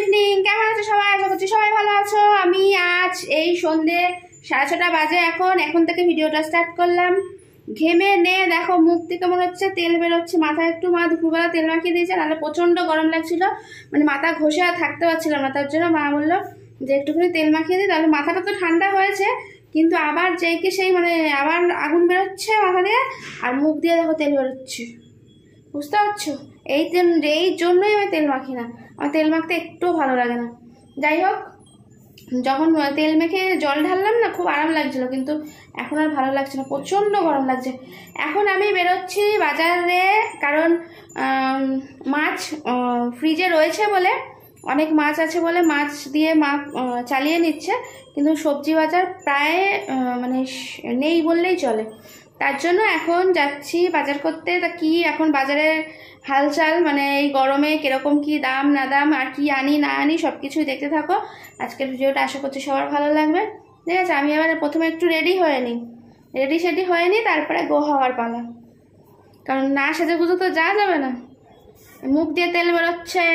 Evening, কেমন আছো সবাই? আশা করছি সবাই ভালো আছো। আমি আজ এই সন্ধ্যে 6:30 বাজে এখন থেকে ভিডিওটা স্টার্ট করলাম। ঘেমে নে দেখো মুখ থেকে মনে হচ্ছে তেল বেরোচ্ছে, মাথায় একটু মা দুপুরবেলা তেল মাখিয়ে দিয়েছে, নাহলে প্রচন্ড গরম লাগছিল, মানে মাথা ঘষে আর থাকতে পারছিলাম না। তার জন্য মা বললো যে একটুখানি তেল মাখিয়ে দিই, তাহলে মাথাটা তো ঠান্ডা হয়েছে কিন্তু আবার সেই মানে আবার আগুন বেরোচ্ছে মাথা দিয়ে, আর মুখ দিয়ে দেখো তেল বেরোচ্ছে, বুঝতে পারছো? এই জন্যই আমি তেল মাখি না, আমার তেল মাখতে একটুও ভালো লাগে না। যাই হোক, যখন তেল মেখে জল ঢাললাম না খুব আরাম লাগছিল, কিন্তু এখন আর ভালো লাগছে না, প্রচণ্ড গরম লাগছে। এখন আমি বেরোচ্ছি বাজারে, কারণ মাছ ফ্রিজে রয়েছে বলে, অনেক মাছ আছে বলে মাছ দিয়ে মা চালিয়ে নিচ্ছে, কিন্তু সবজি বাজার প্রায় মানে নেই বললেই চলে। তার জন্য এখন যাচ্ছি বাজার করতে। তা কি এখন বাজারের হালচাল, মানে এই গরমে কিরকম কি দাম না দাম, আর কি আনি না আনি সব কিছুই দেখতে থাকো। আজকের ভিডিওটা আশা করছি সবার ভালো লাগবে। ঠিক আছে, আমি এবার প্রথমে একটু রেডি হয়ে নিই, তারপরে গো হওয়ার পালা। কারণ না সেজে গুজো তো যাবে না, মুখ দিয়ে তেল বেরোচ্ছে,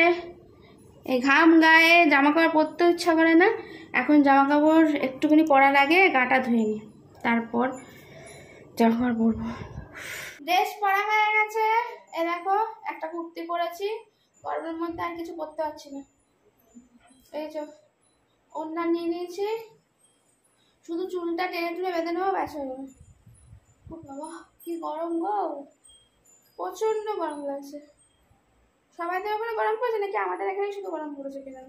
এই ঘাম গায়ে, জামা কাপড় পরতে ইচ্ছা করে না। এখন জামা কাপড় একটুখানি পরার আগে গাটা ধুয়ে নিই, তারপর জামা কাপড় পরবো। ড্রেস পরা হয়ে গেছে, এ দেখো একটা কুর্তি পরেছি, গরমের মধ্যে আর কিছু পরতে পারছি না। এই যে ওড়না নিয়ে নিয়েছি, শুধু চুলটা টেনে টুলে বেঁধে নেবো, ব্যাস হয়ে যাবে। বাবা কি গরম গো, প্রচন্ড গরম লাগছে। সবাইদের ওখানে গরম পড়েছে নাকি আমাদের এখানে শুধু গরম পড়েছে কিনা?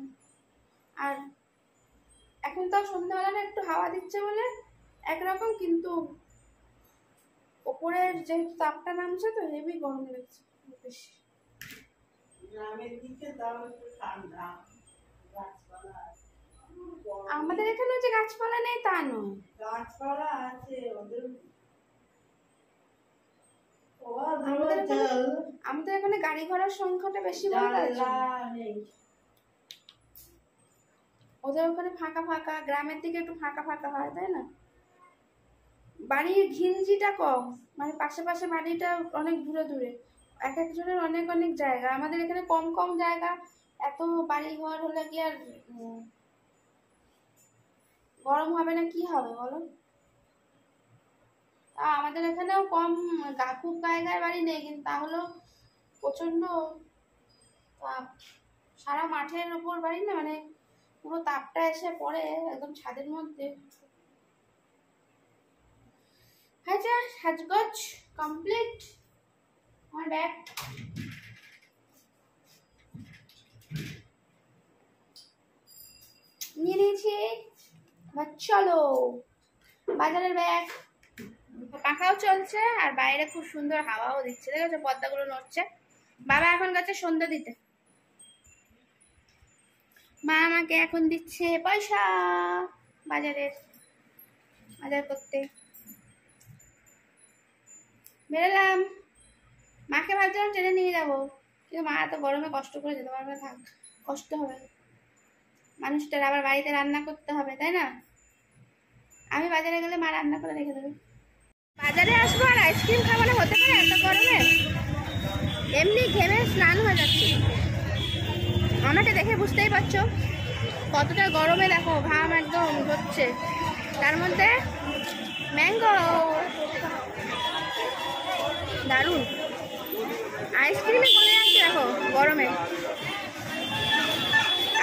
আর এখন তাও সন্ধ্যাবেলা একটু হাওয়া দিচ্ছে বলে একরকম, কিন্তু ওপরের যে তাপটা নামছে তো হেভি গরম লাগছে বেশি। আমাদের এখানে যে গাছপালা নেই তা নয়, গাছপালা আছে আমাদের এখানে গাড়ি ঘোড়ার সংখ্যাটা বেশি বলে ওদের ওখানে ফাঁকা ফাঁকা, গ্রামের দিকে একটু ফাঁকা ফাঁকা হয়, তাই না? বাড়ির ঘিঞ্জিটা কম, মানে পাশে পাশে বাড়িটা অনেক দূরে দূরে, এক একজনের অনেক অনেক জায়গা। আমাদের এখানে কম কম জায়গা, এত বাড়ি ঘর হলে কি আর গরম হবে না? কি হবে বলো? আমাদের এখানেও কম, খুব গায়ে গায়ে বাড়ি নেই, কিন্তু তাহলেও প্রচন্ড তাপ। সারা মাঠের উপর বাড়ি না, মানে পুরো তাপটা এসে পড়ে একদম ছাদের মধ্যে। আচ্ছা, সাজগোজ কমপ্লিট, আমার ব্যাগ নিয়ে নিয়েছি। চলো বাজারের ব্যাগ, পাখাও চলছে আর বাইরে খুব সুন্দর হাওয়াও দিচ্ছে, দেখেছো পর্দাগুলো নড়ছে। বাবা এখন গেছে সন্ধ্যা দিতে, মা আমাকে এখন দিচ্ছে পয়সা বাজার করতে। বেরোলাম, মাকে ভাবছিলাম ট্রেনে নিয়ে যাবো, কিন্তু মা এত গরমে কষ্ট করে যেতে পারবে, থাক, কষ্ট হবে মানুষটার, আবার বাড়িতে রান্না করতে হবে, তাই না? আমি বাজারে গেলে মা রান্না করে রেখে দেবে। বাজারে আসবো আর আইসক্রিম খাবো না, হতে পারে এত গরমে? এমনি ঘেমে স্নান হয়ে যাচ্ছে, আমাকে দেখে বুঝতেই পারছো কতটা গরমে, দেখো ঘাম একদম হচ্ছে, তার মধ্যে ম্যাঙ্গো দারুণ, আইসক্রিমে গলে যাচ্ছে দেখো গরমে।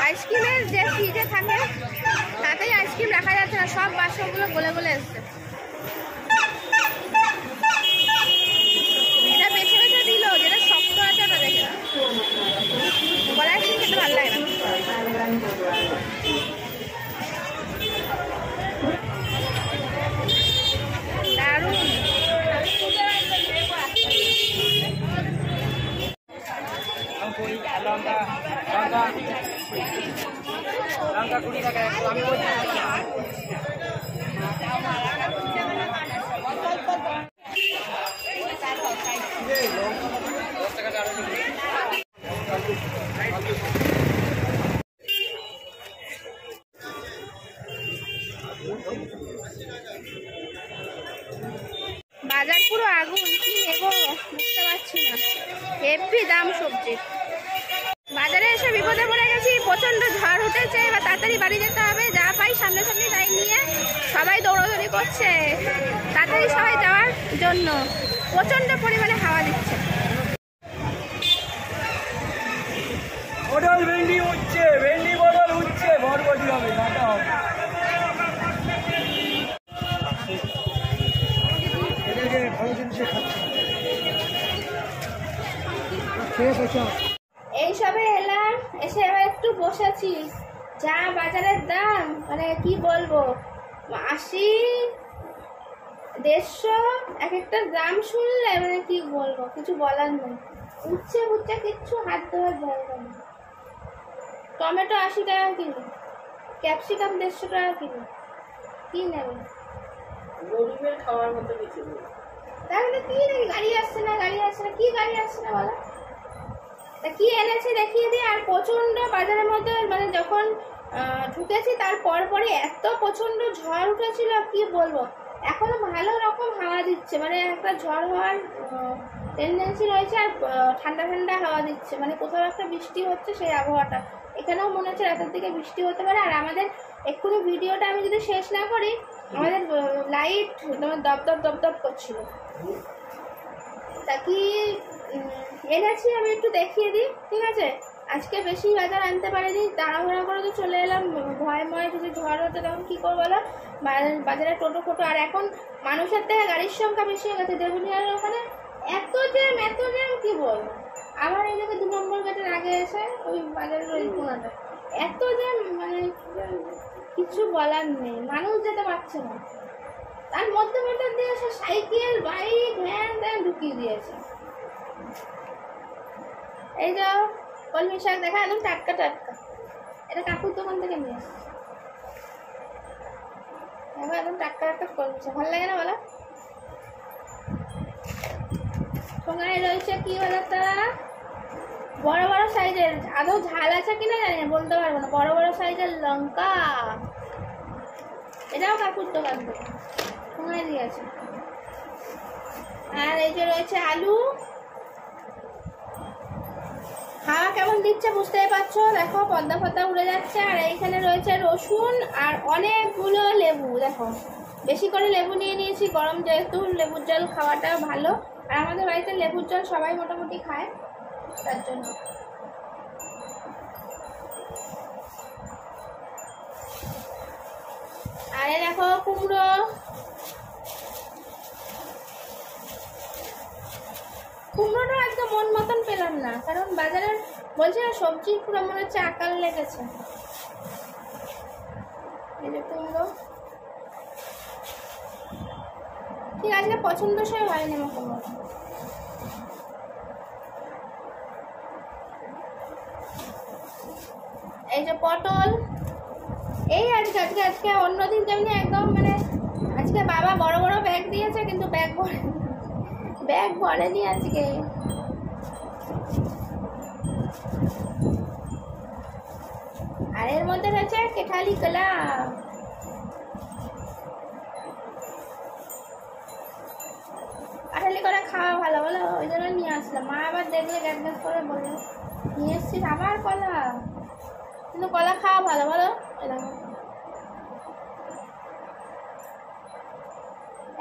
আইসক্রিমের যে ফ্রিজে থাকে তাতেই আইসক্রিম রাখা যাচ্ছে না, সব বাসনগুলো গলে গলে এসছে। এটা বেছে বেছে দিল, যেটা শক্ত আছে ওটা দেখে না, গলা আইসক্রিম খেতে ভালো লাগে না। দারুণ, লঙ্কা 20 টাকা, আমি বাজার পুরো আগুন, কি নেবো বুঝতে পারছি না, হেভি দাম সবজি। বাজারে এসে বিপদে পড়ে গেছি, প্রচন্ড ঝড় উঠেছে, এবার তাড়াতাড়ি বাড়ি যেতে হবে। যা পাই সামনে সামনে লাইন নিয়ে সবাই দৌড়াদৌড়ি করছে তাড়াতাড়ি সবাই যাওয়ার জন্য। প্রচন্ড পরিমাণে হাওয়া দিচ্ছে। ভেন্ডি উঠছে, ভেন্ডি বদল উঠছে, বরবটি হবে, কাটা হবে। এইসবে এলাম, এসে এবার একটু বসেছি। যা বাজারের দাম, মানে কি বলবো, 80, 150 এক একটা দাম শুনলে মানে কি বলবো, কিছু বলার নেই। উঠছে উঠছে, কিচ্ছু হাত দেওয়ার জায়গা নেই। টমেটো 80 টাকা কিলো, ক্যাপসিকাম 150 টাকা কিলো। কি নেবে? গরিবের খাওয়ার মতো কিছু নেই। তাহলে কি নাকি গাড়ি আসছে না, গাড়ি আসছে না, কি গাড়ি আসছে না বলো? তা কি এনেছে দেখিয়ে দিই। আর প্রচন্ড বাজারের মধ্যে মানে যখন ঢুকেছি তার পরপরই এত প্রচন্ড ঝড় উঠেছিল, কি বলবো। এখনো ভালো রকম হাওয়া দিচ্ছে, মানে একটা ঝড় হওয়ার টেন্ডেন্সি রয়েছে। আর ঠান্ডা ঠান্ডা হাওয়া দিচ্ছে, মানে কোথাও একটা বৃষ্টি হচ্ছে সেই আবহাওয়াটা। এখানেও মনে হচ্ছে রাতের দিকে বৃষ্টি হতে পারে। আর আমাদের এক্ষুনি ভিডিওটা আমি যদি শেষ না করি, আমাদের লাইট তোমার দপদপ দপদপ করছিল। তা কি এনেছি আমি একটু দেখিয়ে দিই, ঠিক আছে? আজকে বেশি বাজার আনতে পারিনি, তাড়াহুড়া করে তো চলে এলাম। ভয়ময় যদি ঝড় হতো তখন কী করবো বলো? বাজারে টোটো ফোটো, আর এখন মানুষের থেকে গাড়ির সংখ্যা বেশি হয়ে গেছে। দেবুনিয়ার ওখানে এত জ্যাম কি বলবো। আবার এই জায়গায় 2 নম্বর গেটের আগে এসে ওই বাজারের ওই কোনাটা এত জ্যাম, মানে কিছু বলার নেই, মানুষ যেতে পারছে না। তার মধ্যে দিয়ে এসে সাইকেল, বাইক, ভ্যান ট্যান ঢুকিয়ে দিয়েছে। এই যে কলমি শাক দেখা, একদম টাটকা টাটকা, এটা কাকুর দোকান থেকে নিয়ে এসেছে। দেখো একদম টাটকা টাটকা কলমি শাক, ভালো লাগে না বলো? সঙ্গে রয়েছে কি বলতো, বড় বড় সাইজের, আদৌ ঝাল আছে কিনা জানি না, বলতে পারবো না, বড় বড় সাইজের লঙ্কা। এটাও কাকুর দোকান থেকে সঙ্গে দিয়েছে। আর এই যে রয়েছে আলু। হাওয়া কেমন দিচ্ছে বুঝতেই পারছো, দেখো পদ্মা ফদ্দা উড়ে যাচ্ছে। আর এইখানে রয়েছে রসুন আর অনেকগুলো লেবু। দেখো বেশি করে লেবু নিয়ে নিয়েছি, গরম যেহেতু লেবুর জল খাওয়াটা ভালো। আর আমাদের বাড়িতে লেবুর জল সবাই মোটামুটি খায়, তার জন্য। আরে দেখো কুমড়ো, কুমড়োটা একদম মন মতন পেলাম না, কারণ বাজারের বলছে সবজি পুরো মনে হচ্ছে আকাল লেগেছে। এই যে কুমড়ো ঠিক আজকে পছন্দসই হয়নি আমার কুমড়ো। এই যে পটল, এই আজকে অন্যদিন যেমনি একদম মানে আজকে বাবা বড় বড় ব্যাগ দিয়েছে, কিন্তু ব্যাগ ভরেনি আজকে। আর এর মধ্যে রয়েছে কেঠালি কলা। কাঠালি করে খাওয়া ভালো বলো, ওই জন্য নিয়ে আসলাম। মা আবার দেখলে গ্যাস করে বললো নিয়ে এসছিস আবার কলা, কিন্তু কলা খাওয়া ভালো বলো। এরকম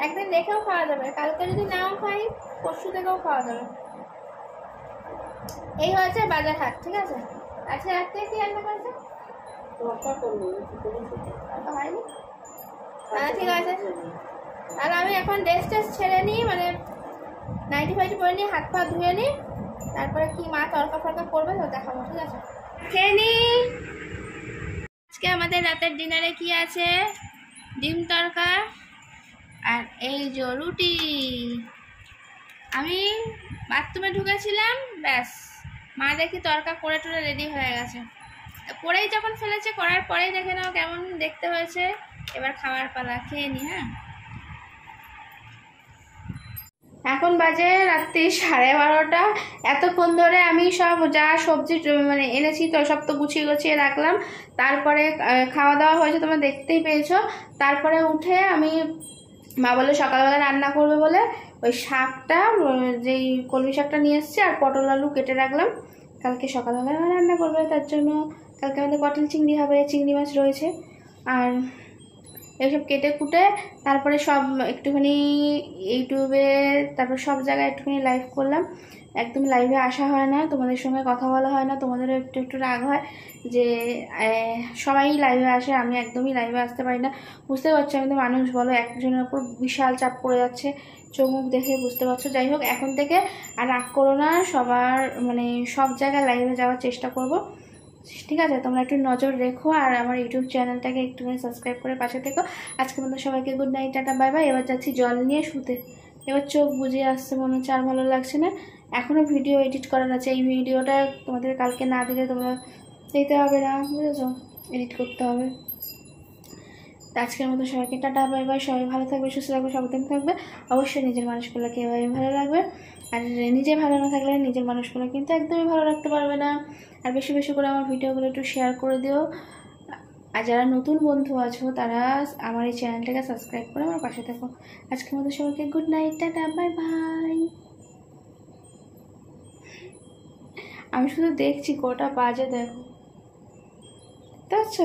একদিন রেখেও খাওয়া যাবে, কালকে যদি নাও খাই পরশু থেকেও খাওয়া যাবে। এই হয়েছে বাজার হাট, ঠিক আছে? আজকে রাত্রে কি রান্না করেছে হয়নি? ঠিক আছে, তাহলে আমি এখন ড্রেস টেস ছেড়ে নিই, মানে নাইটি ফাইটি পরে নিই, হাত পা ধুয়ে নিই, তারপরে কি মা তরকা ফরকা করবে তো দেখাবো, ঠিক আছে? খেয়ে নিই। আজকে আমাদের রাতের ডিনারে কি আছে? ডিম তরকা আর এই যে রুটি। আমি বাথরুমে ঢুকেছিলাম, ব্যাস মা দেখি তরকা করে টরে রেডি হয়ে গেছে। করেই যখন ফেলেছে, করার পরেই দেখে নাও কেমন দেখতে হয়েছে। এবার খাওয়ার পালা, খেয়ে নি। হ্যাঁ, এখন বাজে রাত্রি 12:30। এতক্ষণ ধরে আমি সব যা সবজি মানে এনেছি তো সব তো গুছিয়ে রাখলাম। তারপরে খাওয়া দাওয়া হয়েছে, তোমরা দেখতেই পেয়েছো। তারপরে উঠে আমি মা বলে সকালবেলা রান্না করবে বলে ওই শাকটা, যেই কলমি শাকটা নিয়ে এসছি আর পটল আলু কেটে রাখলাম, কালকে সকালবেলা রান্না করবে, তার জন্য কালকে আমাদের পটল চিংড়ি হবে, চিংড়ি মাছ রয়েছে। আর এইসব কেটে কুটে তারপরে সব একটুখানি ইউটিউবে, তারপর সব জায়গায় একটুখানি লাইভ করলাম। একদম লাইভে আসা হয় না, তোমাদের সঙ্গে কথা বলা হয় না, তোমাদেরও একটু একটু রাগ হয় যে সবাই লাইভে আসে, আমি একদমই লাইভে আসতে পারি না। বুঝতে পারছো, আমি তো মানুষ, বলো, একজনের ওপর বিশাল চাপ পড়ে যাচ্ছে, চোখ মুখ দেখে বুঝতে পারছো। যাই হোক, এখন থেকে আর রাগ করো না, সবার মানে সব জায়গায় লাইভে যাওয়ার চেষ্টা করব, ঠিক আছে? তোমরা একটু নজর রেখো আর আমার ইউটিউব চ্যানেলটাকে একটুখানি সাবস্ক্রাইব করে পাশে থেকো। আজকে মতো সবাইকে good night, tata, bye bye. এবার যাচ্ছি জল নিয়ে শুতে। এবার চোখ বুজে আসছে, মনে হচ্ছে আর ভালো লাগছে না। এখনও ভিডিও এডিট করার আছে, এই ভিডিওটা তোমাদের কালকে না দিলে তোমরা দেখতে পাবে না, বুঝেছো? এডিট করতে হবে। আজকের মতো সবাইকে টাটা, বাই বাই। সবাই ভালো থাকবে, সুস্থ থাকবে, সাবধান থাকবে। অবশ্যই নিজের মানুষগুলোকে এভাবে ভালো লাগবে। আর নিজে ভালো না থাকলে নিজের মানুষগুলো কিন্তু একদমই ভালো রাখতে পারবে না। আর বেশি বেশি করে আমার ভিডিওগুলো একটু শেয়ার করে দিও। আর যারা নতুন বন্ধু আছো তারা আমার এই চ্যানেলটাকে সাবস্ক্রাইব করে আমার পাশে থাকো। আজকের মতো সবাইকে good night, tata, bye bye. আমি শুধু দেখছি কটা বাজে, দেখো, দেখতে পাচ্ছ?